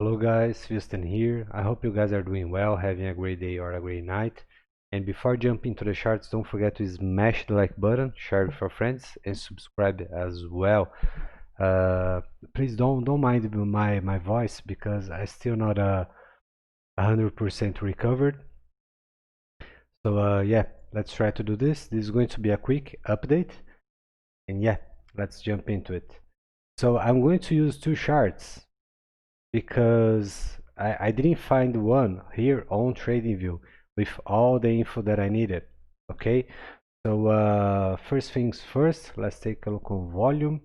Hello guys, Houston here. I hope you guys are doing well, having a great day or a great night. And before jumping to the charts, don't forget to smash the like button, share with your friends, and subscribe as well. Uh, Please don't mind my voice because I still not 100% recovered. So yeah, let's try to do this. This is going to be a quick update, and yeah, let's jump into it. So I'm going to use two charts because I didn't find one here on TradingView with all the info that I needed. Okay, so first things first, let's take a look on volume.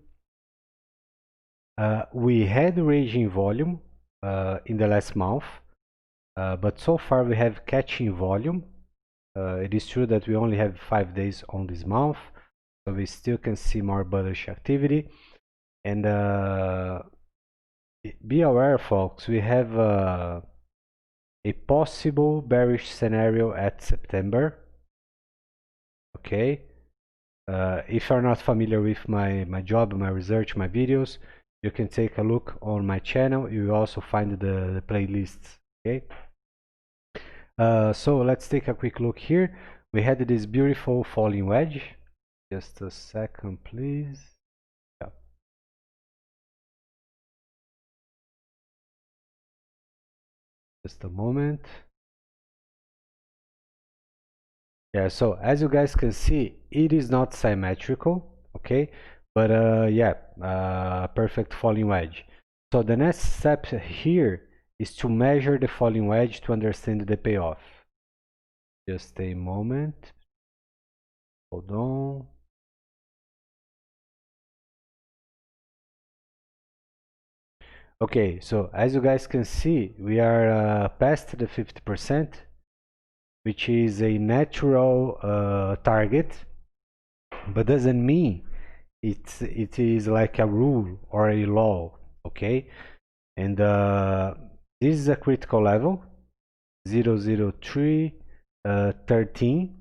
We had ranging volume in the last month, but so far we have catching volume. It is true that we only have 5 days on this month, so we still can see more bullish activity. And be aware, folks, we have a possible bearish scenario at September. Okay, if you're not familiar with my job, my research, my videos, you can take a look on my channel. You will also find the playlists. Okay, so let's take a quick look here. We had this beautiful falling wedge. Just a second, please. Yeah. Just a moment. Yeah, so as you guys can see, it is not symmetrical, okay? But yeah, perfect falling wedge. So the next step here is to measure the falling wedge to understand the payoff. Just a moment. Hold on. Okay, so as you guys can see, we are past the 50%, which is a natural target, but doesn't mean it is like a rule or a law, okay? And this is a critical level 003 13.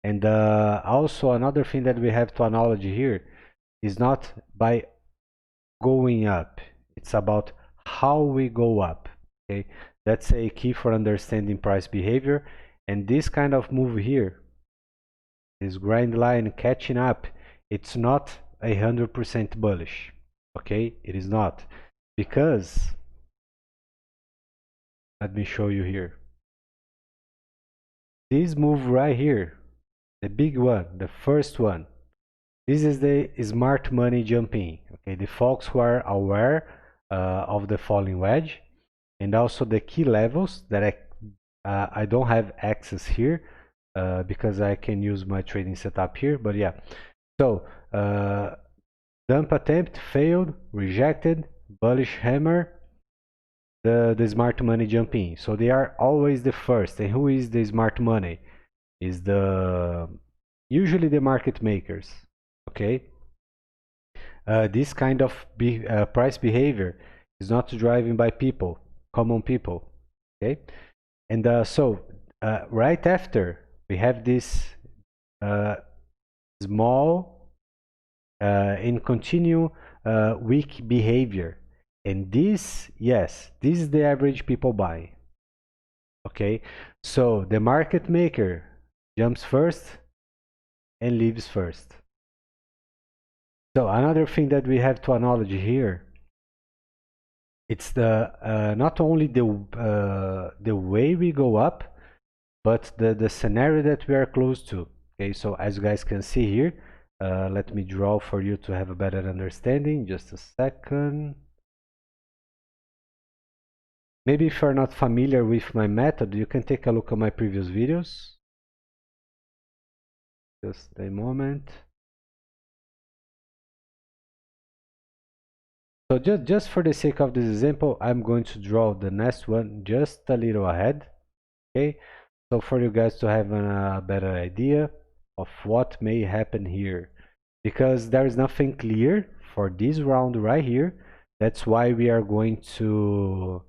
And also another thing that we have to acknowledge here is not by going up, it's about how we go up. Okay, that's a key for understanding price behavior. And this kind of move here, this grind line catching up, it's not 100% bullish. Okay, it is not, because let me show you here. This move right here, the big one, the first one, this is the smart money jumping. Okay, the folks who are aware of the falling wedge, and also the key levels that I don't have access here because I can use my trading setup here. But yeah, so dump attempt failed, rejected, bullish hammer, the smart money jumping. So they are always the first. And who is the smart money? Is the usually the market makers. Okay, this kind of price behavior is not driven by people, common people. Okay, and so right after we have this small and continue weak behavior, and this, yes, this is the average people buy. Okay, so the market maker jumps first and leaves first. So another thing that we have to acknowledge here, it's the not only the way we go up, but the scenario that we are close to. Okay, so as you guys can see here, let me draw for you to have a better understanding. Just a second. Maybe if you're not familiar with my method, you can take a look at my previous videos. Just a moment. So just for the sake of this example, I'm going to draw the next one just a little ahead. Okay, so for you guys to have a better idea of what may happen here, because there is nothing clear for this round right here. That's why we are going to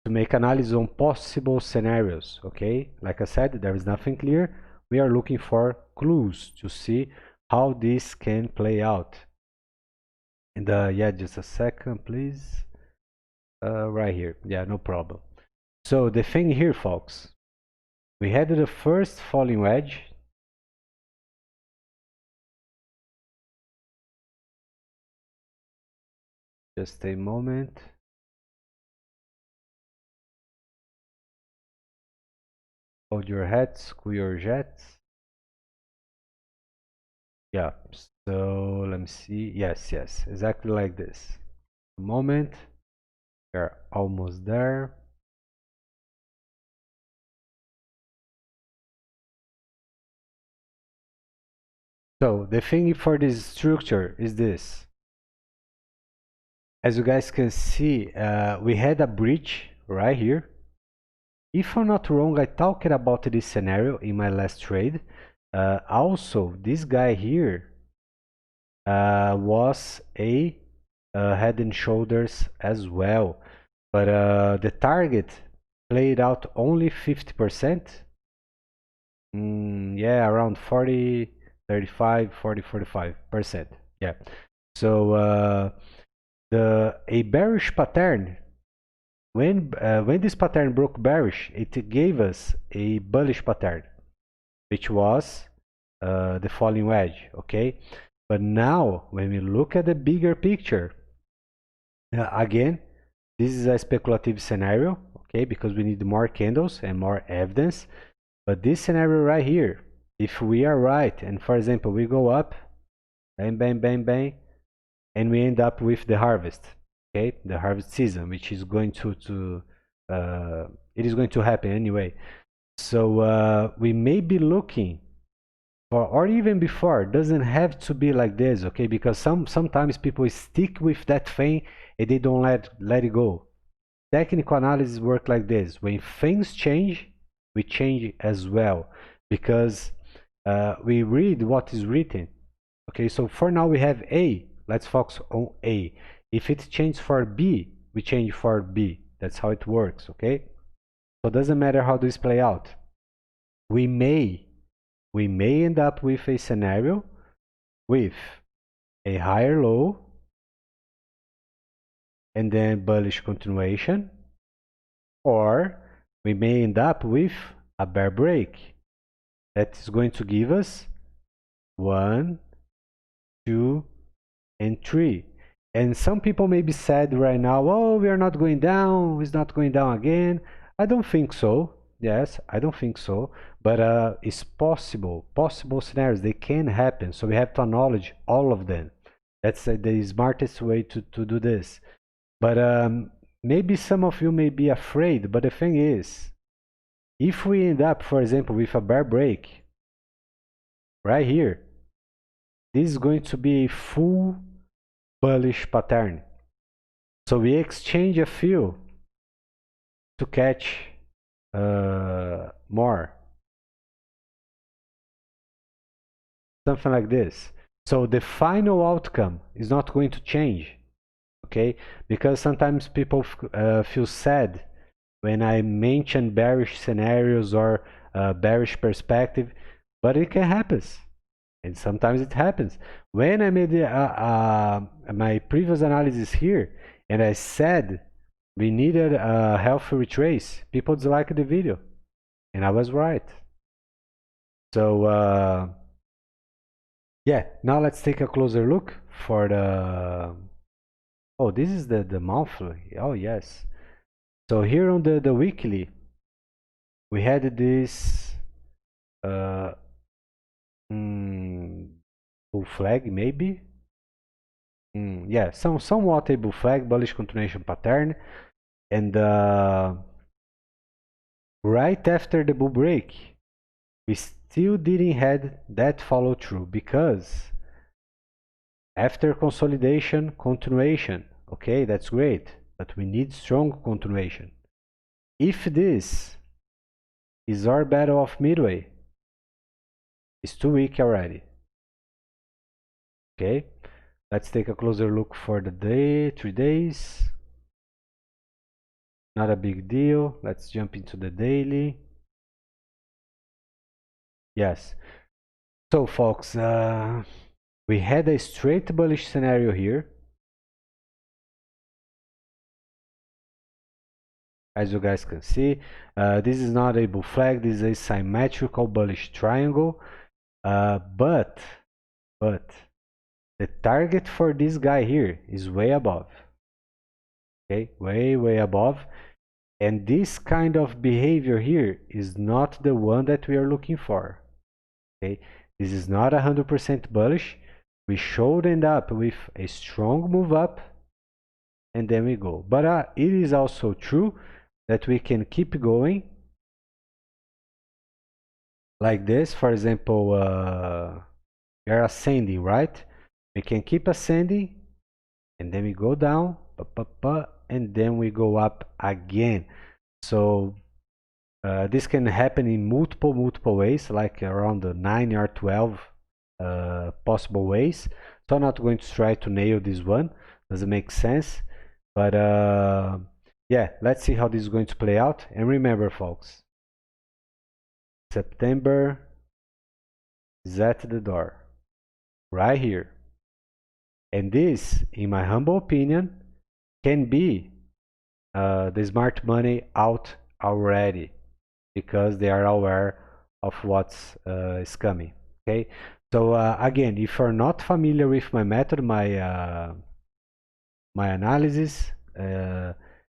make analysis on possible scenarios. Okay, like I said, there is nothing clear. We are looking for clues to see how this can play out. And yeah, just a second, please. Right here. Yeah, no problem. So the thing here, folks, we had the first falling wedge. Just a moment. Hold your hats, cool your jets. Yeah, so let me see. Yes, yes, exactly like this. A moment. We're almost there. So the thing for this structure is this. As you guys can see, we had a breach right here. If I'm not wrong, I talked about this scenario in my last trade. Also, this guy here was a head and shoulders as well. But the target played out only 50%. Yeah, around 40, 35, 40, 45%. Yeah. So a bearish pattern, when this pattern broke bearish, it gave us a bullish pattern, which was the falling wedge. Okay, but now when we look at the bigger picture, again, this is a speculative scenario. Okay, because we need more candles and more evidence. But this scenario right here, if we are right, and for example, we go up, bang, bang, bang, bang, and we end up with the harvest, okay, the harvest season, which is going to it is going to happen anyway. So we may be looking for, or even before, doesn't have to be like this, okay, because sometimes people stick with that thing and they don't let it go. Technical analysis work like this: when things change, we change as well, because we read what is written. Okay, so for now we have A. Let's focus on A. If it changes for B, we change for B. That's how it works, okay? So it doesn't matter how this play out. We may end up with a scenario with a higher low and then bullish continuation, or we may end up with a bear break that is going to give us 1, 2, and 3. And some people may be sad right now, oh, we are not going down, it's not going down again. I don't think so. Yes, I don't think so. But it's possible scenarios, they can happen. So we have to acknowledge all of them. That's the smartest way to do this. But maybe some of you may be afraid, but the thing is, if we end up, for example, with a bear break right here, this is going to be a full bullish pattern. So we exchange a few to catch more. Something like this. So the final outcome is not going to change. Okay? Because sometimes people feel sad when I mention bearish scenarios or bearish perspective, but it can happen. And sometimes it happens. When I made my previous analysis here, and I said we needed a healthy retrace, people disliked the video, and I was right. So yeah, now let's take a closer look for the. Oh, this is the monthly. Oh yes. So here on the weekly, we had this uh, bull flag maybe. Yeah, somewhat a bull flag, bullish continuation pattern, and right after the bull break, we still didn't had that follow through, because after consolidation, continuation. Okay, that's great, but we need strong continuation. If this is our battle of midway, it's too weak already. Okay, let's take a closer look for the day, 3 days. Not a big deal. Let's jump into the daily. Yes. So folks, we had a straight bullish scenario here. as you guys can see. This is not a bull flag, this is a symmetrical bullish triangle, but the target for this guy here is way above, okay, way above, and this kind of behavior here is not the one that we are looking for, okay. This is not 100% bullish. We should end up with a strong move up and then we go, but it is also true that we can keep going like this. For example, we are ascending, right? We can keep ascending and then we go down, and then we go up again. So this can happen in multiple ways, like around the 9 or 12 possible ways. So I'm not going to try to nail this one, doesn't make sense, but yeah, let's see how this is going to play out. And remember, folks, September is at the door, right here. And this, in my humble opinion, can be the smart money out already, because they are aware of what's is coming. Okay, so again, if you're not familiar with my method, my analysis,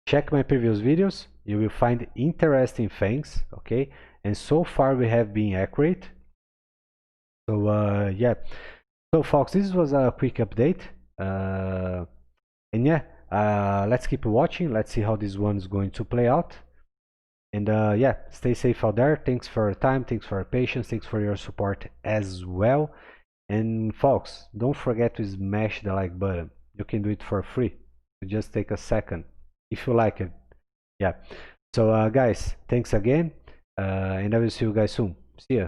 check my previous videos. You will find interesting things. Okay, and so far we have been accurate. So yeah, so folks, this was a quick update, and yeah, let's keep watching. Let's see how this one is going to play out. And yeah, stay safe out there. Thanks for your time, thanks for your patience, thanks for your support as well. And folks, don't forget to smash the like button. You can do it for free. You just take a second if you like it. Yeah. So guys, thanks again, and I will see you guys soon. See ya.